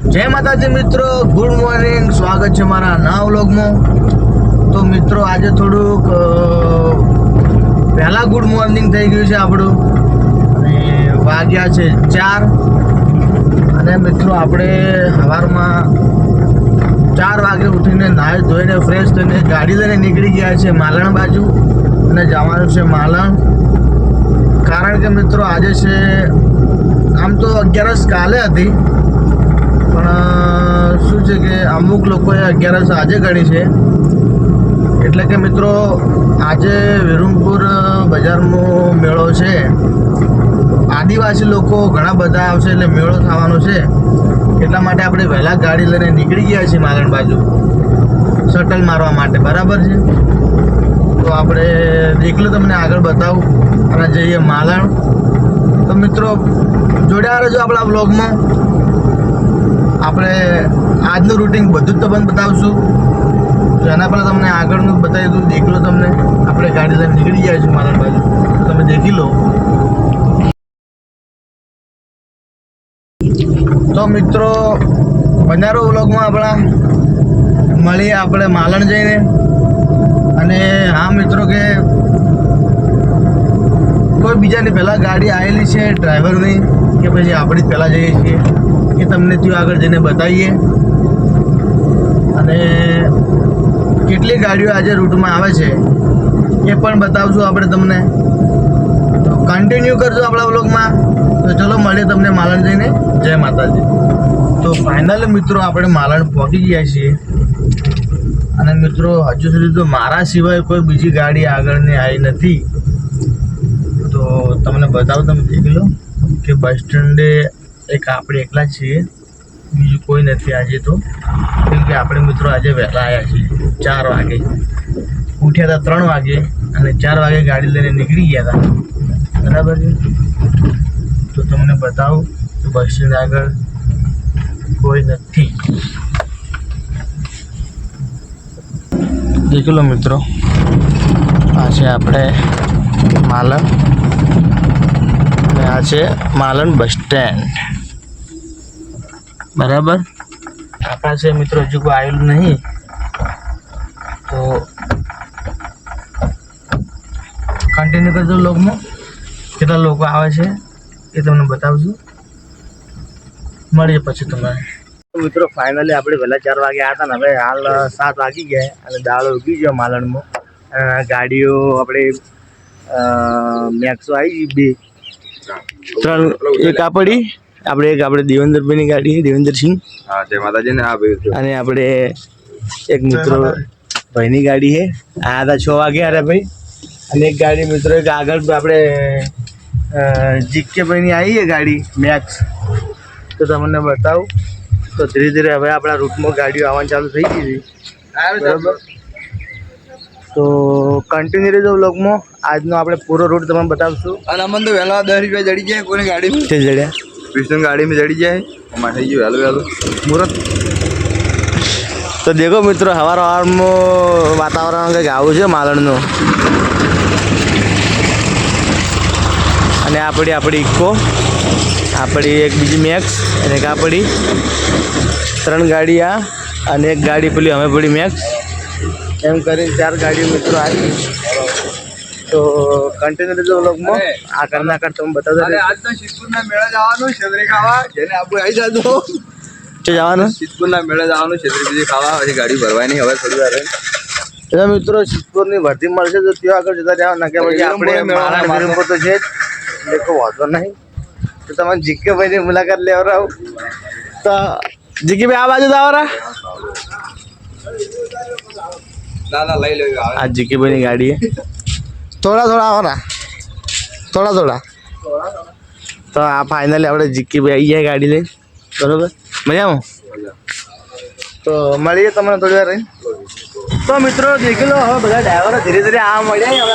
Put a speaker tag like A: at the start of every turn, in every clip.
A: જય માતાજી મિત્રો, ગુડ મોર્નિંગ. સ્વાગત છે મારા નવા વ્લોગમાં. તો મિત્રો આજે થોડુંક પહેલા ગુડ મોર્નિંગ થઈ ગયું છે આપણું અને વાગ્યા છે 4 અને મિત્રો આપણે સવારમાં 4 વાગે ઉઠીને નાહી ધોઈને ફ્રેશ થઈને ગાડી લઈને નીકળી ગયા છે માલણ બાજુ અને જવાનું છે માલણ. કારણ કે મિત્રો આજે છે, આમ તો 11 કાલે હતી પણ શું છે કે અમુક લોકોએ 11 આજે ગણી છે. એટલે કે મિત્રો આજે વિરમપુર બજારમાં મેળો છે, આદિવાસી લોકો ઘણા બધા આવશે એટલે મેળો થવાનો છે. એટલા માટે આપણે વહેલા ગાડી લઈને નીકળી ગયા છીએ માલણ બાજુ શટલ મારવા માટે. બરાબર છે, તો આપણે એકલું તમને આગળ બતાવું અને જઈએ માલણ. તો મિત્રો જોડ્યા રહેજો આપણા બ્લોગમાં. આપણે આજનું રૂટિન બધું જ તમને બતાવશું. એના પહેલાં તમને આગળનું બતાવી દઉં, દેખ લો તમને. આપણે ગાડી લઈને નીકળી ગયા છીએ માલણ બાજુ, તમે દેખી લો. તો મિત્રો બનારો વ્લોગમાં આપણા મળીએ આપણે માલણ જઈને. અને હા મિત્રો કે કોઈ બીજાની પહેલાં ગાડી આવેલી છે ડ્રાઈવરની કે પછી આપણે જ પહેલાં જઈએ છીએ એ તમને ત્યાં આગળ જઈને બતાવીએ. અને કેટલી ગાડીઓ આજે રૂટમાં આવે છે એ પણ બતાવશું આપણે તમને. તો કન્ટિન્યુ કરજો આપણા વ્લોગમાં. તો ચલો મળીએ તમને માલણ જઈને. જય માતાજી. તો ફાઇનલ મિત્રો આપણે માલણ પહોંચી ગયા છીએ અને મિત્રો હજુ સુધી તો મારા સિવાય કોઈ બીજી ગાડી આગળની આવી નથી. તો તમને બતાવું, તમે દેખી લો કે બસ સ્ટેન્ડે એક આપણે એકલા જ છીએ, બીજું કોઈ નથી આજે તો. કેમ કે આપણે મિત્રો આજે વહેલા આવ્યા છીએ 4 વાગે. ઉઠ્યા હતા 3 વાગે અને 4 વાગે ગાડી લઈને નીકળી ગયા હતા. બરાબર છે, તો તમને બતાવું તો બસ સ્ટેન્ડ આગળ કોઈ નથી. દેખી લો મિત્રો, આ છે આપણે માલણ અને આ છે માલણ બસ સ્ટેન્ડ. બરાબર, આપણા છે મિત્રો હજુ કોઈ આવેલું નહીં. તો કન્ટિન્યુ કરજો લોગમાં. કેટલા લોકો આવે છે એ તમને બતાવશું. મળીએ પછી તમે. મિત્રો ફાઇનલી આપણે વહેલા 4 વાગે આવ્યા હતા ને હવે હાલ 7 વાગી ગયા અને દાળો ઉગી ગયો માલણમાં. ગાડીઓ આપણે મેક્સો આવી ગઈ 2 3, એક આપણી આપણે દેવેન્દ્રભાઈની ગાડી છે, દેવેન્દ્રસિંહ.
B: હા, જય માતાજી ને. હા ભાઈ, અને
A: આપણે એક મિત્રો ભાઈની ગાડી છે. આ હતા 6 વાગે. અરે ભાઈ, અને એક ગાડી મિત્રો એક આગળ આપણે જીકે ભાઈની આવી છે ગાડી મેક્સ. તો તમને બતાવું. તો ધીરે ધીરે હવે આપણા રૂટમાં ગાડીઓ આવવાની ચાલુ થઈ ગઈ છે. બરાબર, તો કન્ટિન્યુ રહેજો વ્લોગમાં. આજનો આપણે પૂરો રૂટ તમને બતાવશું.
B: અને અમને તો વહેલા 10 રૂપિયા જડી જાય કોઈને ગાડીમાં.
A: તે જડ્યા
B: વિષ્ણુ ગાડીમાં જડી જાય અમારે થઈ ગયું વહેલું
A: મુહૂર્ત. તો દેખો મિત્રો, સવારમાં વાતાવરણ કંઈક આવું છે માલણનું. અને આપણી ઇકો, આપણી એક બીજી મેક્સ અને એક આપણી 3 ગાડી આ અને એક ગાડી પેલી અમે પડી મેક્સ, એમ કરીને 4 ગાડીઓ મિત્રો આવી. તો કન્ટિન્યુ રહેજો વ્લોગમાં. આ કરના કર તમે બતાવજો.
B: આજ તો સિદ્ધપુરના મેળા જવાનું છેતરી ખાવા. જેને આપણે આવી જાજો
A: છે જવાનું
B: સિદ્ધપુરના મેળા જવાનું છેતરી બીજી ખાવા. પછી ગાડી ભરવાની હવે થોડી વાર.
A: એટલે મિત્રો સિદ્ધપુરની ભરતી મળશે તો ત્યાં આગળ જતા રહ્યા ના કે પછી આપણે મારા વિરમપુર તો છે જ. દેખો વાંધો નહીં. તો તમે જીકે ભાઈની મુલાકાત લેવડાવ. તો જીકે ભાઈ આ બાજુ તો આવરા.
B: ના લઈ લેવી.
A: આ જીકે ભાઈની ગાડી છે. થોડા આવરા, થોડા. તો આ ફાઇનલી આપણે જીકે ભાઈ આવી જાય ગાડી લઈને. બરોબર, મજામાં. તો મળીએ તમને થોડી વાર રહીને. તો મિત્રો દેખી લો, હવે બધા ડ્રાઈવરો ધીરે ધીરે આ મળ્યા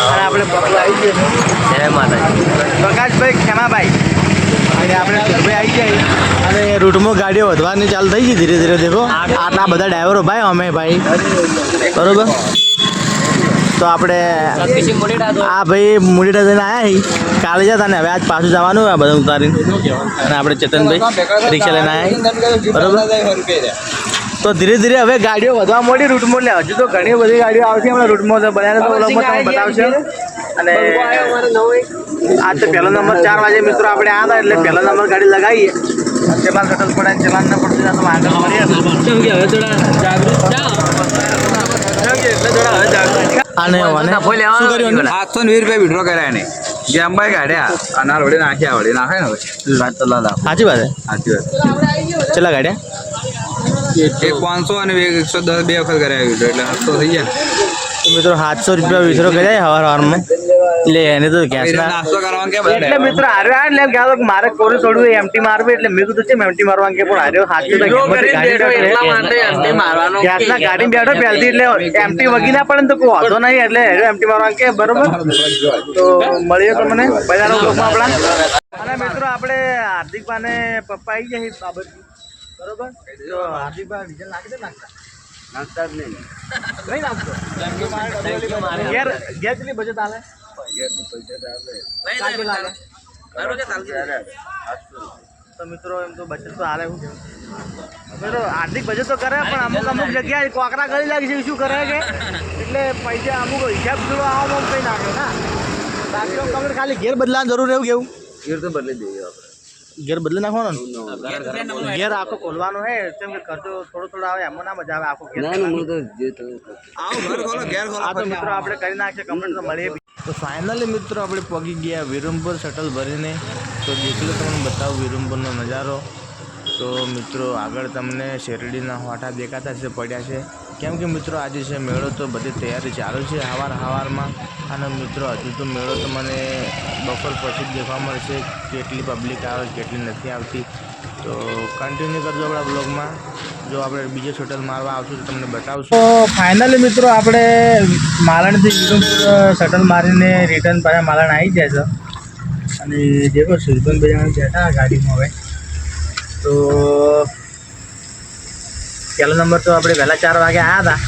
A: અને આપણે પકડો આવી જઈએ. જય માતાજી. પ્રકાશભાઈ, ખેમાભાઈ અને આપણે સુરભાઈ આવી જાય અને રૂટમાં ગાડીઓ વધવાની ચાલુ થઈ ગઈ ધીરે ધીરે. દેખો આટલા બધા ડ્રાઈવરો ભાઈ, અમે ભાઈ. બરોબર, તો આપણે આ ભાઈ મુડીડા જઈને આવ્યા કાલે જતા ને હવે આજ પાછું જવાનું આ બધા ઉતારીને અને આપણે ચેતનભાઈ રિક્ષા લઈને આવ્યા બરોબર. તો ધીરે ધીરે હવે ગાડીઓ વધવા મોડી રૂટમાં લે હજુ તો ઘણી બધી ગાડીઓ આવશે હમણાં રૂટમાં બનાવીને તો તમને બતાવશે. અને આજ તો પહેલો નંબર 4 વાગે મિત્રો આપણે આવ્યા હતા એટલે પહેલો નંબર ગાડી લગાવીએ. ચલાન શટલ પડે ચલાન ન પડતું તો આગળ મળીએ અને શું કર્યું
B: 720 રૂપિયા વિડ્રો કર્યા ને જેમભાઈ કાઢ્યા અને વળી નાખ્યા વળી નાખે ને હવે વાત તો લા
A: સાચી વાત
B: સાચી વાત
A: ચલા ગાડ્યા
B: એક 500 અને એક 110 બે વખત કર્યા વિડ્રો એટલે 700 થઈ ગયા.
A: તો મિત્રો 700 રૂપિયા વિસરો કર્યા હવારમાં એટલે એને તો
B: નાસ્તો કરવાનું કે બધા
A: એટલે મિત્રો હાર્યો આ એટલે કહેતો કે મારે કોરું છોડવું એમટી મારવું એટલે મેં કીધું છે એમટી મારવાનું કે પણ હાર્યો હાથે ગેસના ગાડી બેઠો પહેલથી એટલે એમટી વગી ના પડે ને તો કોઈ વાંધો નહીં એટલે એમટી મારવાનું કે બરોબર. તો મળીએ તો મને બજારો બ્લોકમાં આપણા અને મિત્રો આપણે હાર્દિકભાઈને પપ્પા આવી જાય બાબત બરોબર. તો હાર્દિકભાઈ ડીઝલ નાખી દે નાખતા જ નહીં નાખતો ઘેર કેટલી બચત આવે તો મિત્રો એમ તો બચત તો હાલે મિત્રો આર્થિક બચત તો કરે પણ અમુક અમુક જગ્યાએ કોકરા ગળી લાગી છે શું કરે કે એટલે પૈસા અમુક હિસાબ જોડો આવો કઈ નાખે ના બાકી તો તમે ખાલી ઘેર બદલાવાની જરૂર એવું કેવું
B: ઘેર તો બદલી દઈએ આપણે
A: ઘેર બદલી નાખવાનો ઘેર આખો ખોલવાનો હે કેમ કે ખર્ચો થોડો આવે એમાં ના મજા આવે આખો ઘેર આ તો મિત્રો આપણે કરી નાખીએ કમ્પ્લીટ તો મળીએ. તો ફાઇનલી મિત્રો આપણે પગી ગયા વિરમપુર શટલ ભરીને. તો જેટલો તમને બતાવું વિરમપુરનો નજારો. તો મિત્રો આગળ તમને શેરડીના હોઠા દેખાતા છે પડ્યા છે કેમ કે મિત્રો આજે છે મેળો તો બધી તૈયારી ચાલુ છે સવારમાં. અને મિત્રો હજુ તો મેળો તો મને બપોર પછી જ દેખવા મળશે કેટલી પબ્લિક આવે કેટલી નથી આવતી. તો કન્ટિન્યુ કરજો આપણા બ્લોગમાં. જો આપણે બીજો શટલ મારવા આવશું તો તમને બતાવશું. તો ફાઇનલી મિત્રો આપણે માલણથી વિરમપુર શટલ મારીને રિટર્ન પાછા માલણ આવી જાય છે. અને દેખો સુરભન બેજાને બેઠા ગાડીમાં હવે. તો પહેલો નંબર તો આપણે વહેલા 4 વાગે આવ્યા હતા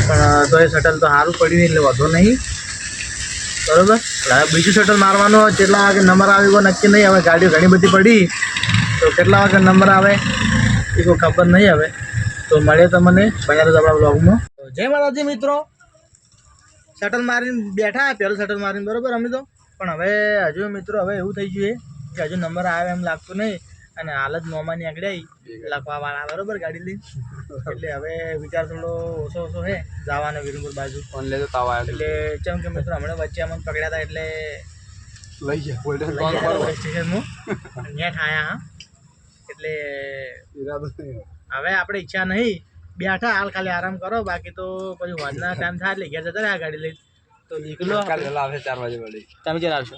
A: પણ તો એ શટલ તો સારું પડ્યું એટલે વધુ નહીં બરાબર. હવે બીજું શટલ મારવાનું કેટલા વાગે નંબર આવે કોઈ નક્કી નહીં. હવે ગાડીઓ ઘણી બધી પડી તો કેટલા વાગે નંબર આવે એ કોઈ ખબર નહીં હવે. તો મળે તમને બજાર આપણા બ્લોગમાં. જય માતાજી મિત્રો. શટલ મારીને બેઠા પહેલું શટલ મારીને બરાબર અમે તો પણ હવે હજુ મિત્રો હવે એવું થઈ ગયું કે હજુ નંબર આવે એમ લાગતું નહીં. અને હાલ જ નોમાની આગળ લખવાવાળા બરોબર ગાડી લઈ એટલે હવે વિચાર થોડો ઓછો હે જવાનો વિરમપુર બાજુ એટલે જેમ કે મિત્રો હમણાં વચ્ચે અમને પકડ્યા હતા એટલે લઈ ગયા સ્ટેશનમાં નેટ આયા હા એટલે હવે આપણે ઈચ્છા નહીં બેઠા હાલ ખાલી આરામ કરો બાકી તો પછી વાજના ટાઈમ થાય એટલે ઘેર જતા રહ્યા ગાડી લઈ. તો નીકળો
B: કાલે 4 વાગે વળી
A: તમે ક્યારે આવશો?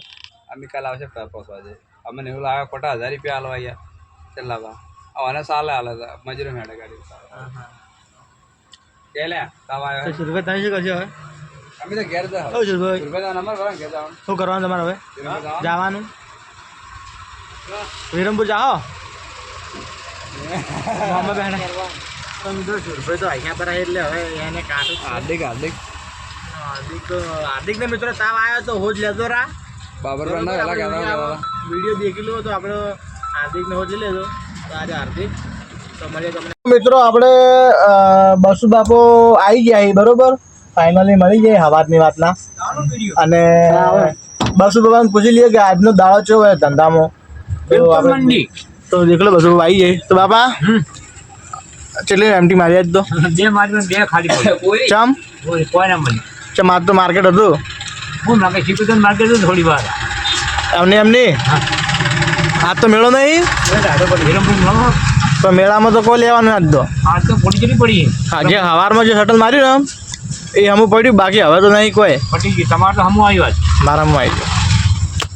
B: અમે કાલે આવશે 5 વાગે. અમને એવું લાગે ખોટા 1000 રૂપિયા હાલવા ગયા કેટલા બા અને સાલે હાલે મજૂરી મેળે ગાડી કે લે તાવા આવ્યો
A: સુરભાઈ તમે શું કરશો હવે?
B: અમે તો ઘેર જા
A: સુરભાઈ
B: નંબર ભરા ઘેર જવાનું
A: શું કરવાનું તમારે હવે? જવાનું વિરમપુર જાઓ મોહમ્મદ બહેન તો મિત્રો સુરભાઈ તો અહીંયા પર એટલે હવે એને કાઢું હાર્દિક ને મિત્રો તાવ આવ્યો તો હોજ લેતો રા
B: બાબર
A: વિડીયો દેખી લો તો આપણે હાર્દિક ને હોજ લેજો તો આજે હાર્દિક તો મળીએ તમને મિત્રો. આપણે બસુ બાપો આવી ગયા બરોબર ફાઇનલી મળી જાય હવારની વાતના. અને બસુ બાપાને પૂછી લઈએ કે આજનો દાડો ચો હોય ધંધામાં તો દેખલો બસુ બાપા આવી જાય. તો બાપા ચેટલી એમટી મારી આજ તો
C: 2 મારી 2 ખાલી
A: ચમ
C: કોઈ ના મળી
A: ચમ આજ તો માર્કેટ હતું
C: હું માગે શીખું માર્કેટ થોડી વાર
A: એમની આજ તો મેળો નહીં તો મેળામાં તો કોઈ લેવાનું આજ તો
C: પડી ચડી પડી
A: હા જે સવારમાં જે શટલ માર્યું ને એ હમું પડ્યું બાકી હવે તો નહીં કોઈ
C: પટી ગયું તમારે તો હમું આવ્યું આજ
A: મારામાં આવી ગયું.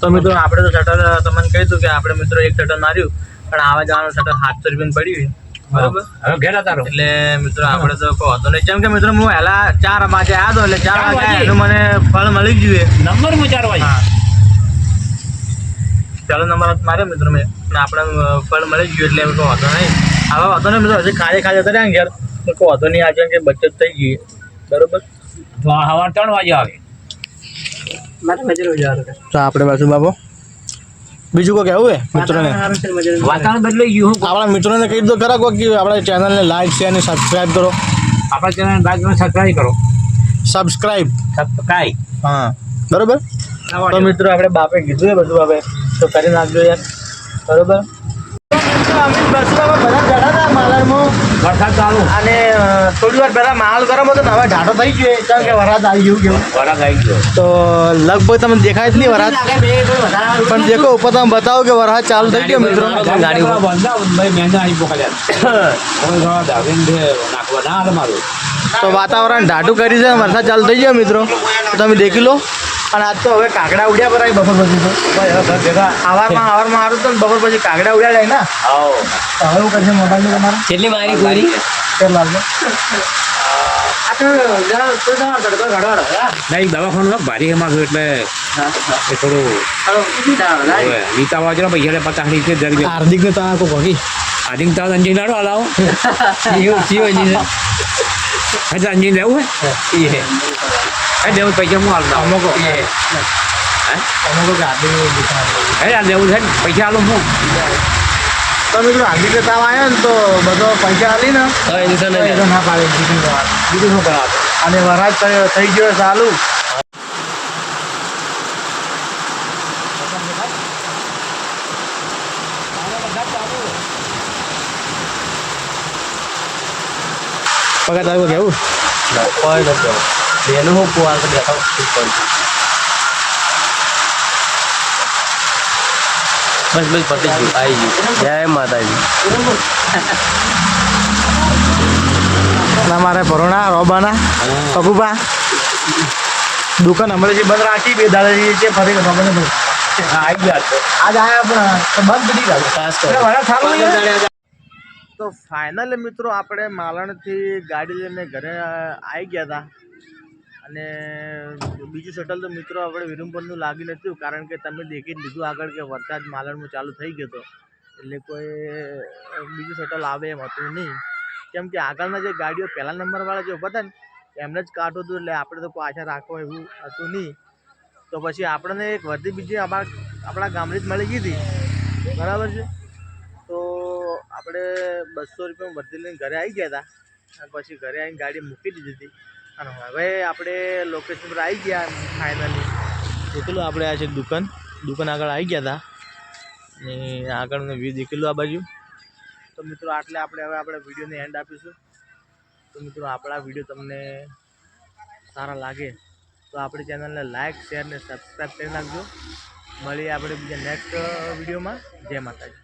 A: તો મિત્રો આપણે તો શટલ તમને કહી દઉં કે આપણે મિત્રો એક શટલ માર્યું પણ આવા જવાનું શટલ 700 રૂપિયાનું પડ્યું બરોબર.
C: હવે ઘેર હતા
A: એટલે મિત્રો આપણે તો કોઈ હતો નહીં જેમ કે મિત્રો હું પહેલા 4 વાગે આવ્યો એટલે 4 વાગે એનું મને ફળ મળી જ જોઈએ
C: નંબર માં 4 વાગે
A: પહેલો નંબર માર્યો મિત્રો મેં આપણે ફળ મળી જ ગયું એટલે એમ કોઈ હતો નહીં. હવે હતો નહીં મિત્રો હજી ખાલી જતા રહ્યા ઘેર તો કોઈ હતો નહીં આજે કે બચત થઈ ગઈ બરોબર.
C: તો આ સવાર 3 વાગે આવે
A: તો આપણે પાછું બાબો બીજું કોઈ કહેવું હે મિત્રોને
C: વાતાવરણ બદલાઈ ગયું હું
A: આપણા મિત્રોને કહી દો ખરા કોઈ કે આપણા ચેનલને લાઈક શેર અને સબસ્ક્રાઈબ કરો.
C: આપણા ચેનલ બાજુ સબસ્ક્રાઈબ કરો
A: સબસ્ક્રાઈબ
C: સબસ્ક્રાઈબ
A: હા બરોબર. તો મિત્રો આપણે બાપે કીધું એ બધું હવે તો કરી નાખજો યાર બરોબર. અમે બસ બધા ચડા હતા માલરમાં
C: વરસાદ ચાલુ
A: અને થોડી વાર પહેલા માલ ગરમ હતો ને હવે ઢાઢો થઈ ગયો કારણ કે વરસાદ આવી ગયું કેવું
C: વરસાદ આવી ગયો
A: તો લગભગ તમને દેખાય જ નહીં વરસાદ પણ દેખો ઉપર તમે બતાવો કે વરસાદ ચાલુ થઈ ગયો મિત્રો.
C: ગાડી ભાઈ મહેંગા આવી પોકાલ્યા મારું
A: તો વાતાવરણ ઢાઢું કરી છે વરસાદ ચાલુ થઈ ગયો મિત્રો તો તમે દેખી લો. અને આજ તો હવે કાગડા ઉડ્યા પર આવી બપોર પછી તો સવારમાં સારું તો બપોર પછી કાગડા ઉડ્યા જાય ને તો હવે એવું કરશે મોબાઈલ તમારે
C: કેટલી મારી પૂરી
A: કેટલા લાગે
C: નહીં દવાખાનું ભારી એમાં એટલે એ થોડું લીતા વાજો પૈસા 50 રૂપિયા
A: હાર્દિક ને તમે કોઈ ભગી
C: હાર્દિક તાવ અંજીન લાડો હલાવો અચ્છા અંજીન લેવું હે એ દેવું પૈસા હું હાલતા
A: અમુક
C: હે યાર દેવું છે ને પૈસા હાલો હું
A: તો મિત્રો હાર્દિક ને તાવ આવ્યો ને તો બધો પૈસા હાલી ને તો ના પાડે બીજું શું કરાવે અને વરસાદ થઈ ગયો ચાલુ. પગાર તારું કેવું કોઈ નથી બેનું હું પુવાર તો બેઠો બસ બસ પતી ગયું આવી ગયું જય માતાજી. મારે પરોણા રોબાના પપ્પુપા દુકાન હમણાં બંધ રાખી બે દાદાજી છે ફરી ખબર નથી આવી ગયા આજ આવ્યા પણ બંધ કરી ગયા. તો ફાઇનલ મિત્રો આપણે માલણથી ગાડી લઈને ઘરે આવી ગયા હતા અને બીજું શટલ તો મિત્રો આપણે વિરમપુરનું લાગી નહોતું કારણ કે તમે દેખી જ લીધું આગળ કે વરસાદ માલણમાં ચાલુ થઈ ગયો હતો એટલે કોઈ બીજું શટલ આવે એમ હતું નહીં કેમ કે આગળના જે ગાડીઓ પહેલા નંબરવાળા જે ઉભા હતા ને એમને જ કાઢવું હતું એટલે આપણે તો કોઈ આશા રાખવો એવું હતું નહીં. તો પછી આપણને એક વર્દી બીજી આપણા ગામડી જ મળી ગઈ હતી બરાબર છે. તો આપણે 200 રૂપિયામાં વર્દી લઈને ઘરે આવી ગયા હતા અને પછી ઘરે આવીને ગાડી મૂકી દીધી હતી અને હવે આપણે લોકેશન પર આવી ગયા ફાઇનલી. દેખેલું આપણે આ છે દુકાન આગળ આવી ગયા હતા અને આગળનો વ્યૂ દેખેલું આ બાજુ. તો મિત્રો આટલે આપણે હવે આપણે વિડીયોને એન્ડ આપીશું. તો મિત્રો આપણા વિડીયો તમને સારા લાગે તો આપણી ચેનલને લાઇક શેર ને સબસ્ક્રાઈબ કરી નાખજો. મળીએ આપણે બીજા નેક્સ્ટ વિડીયોમાં. જય માતાજી.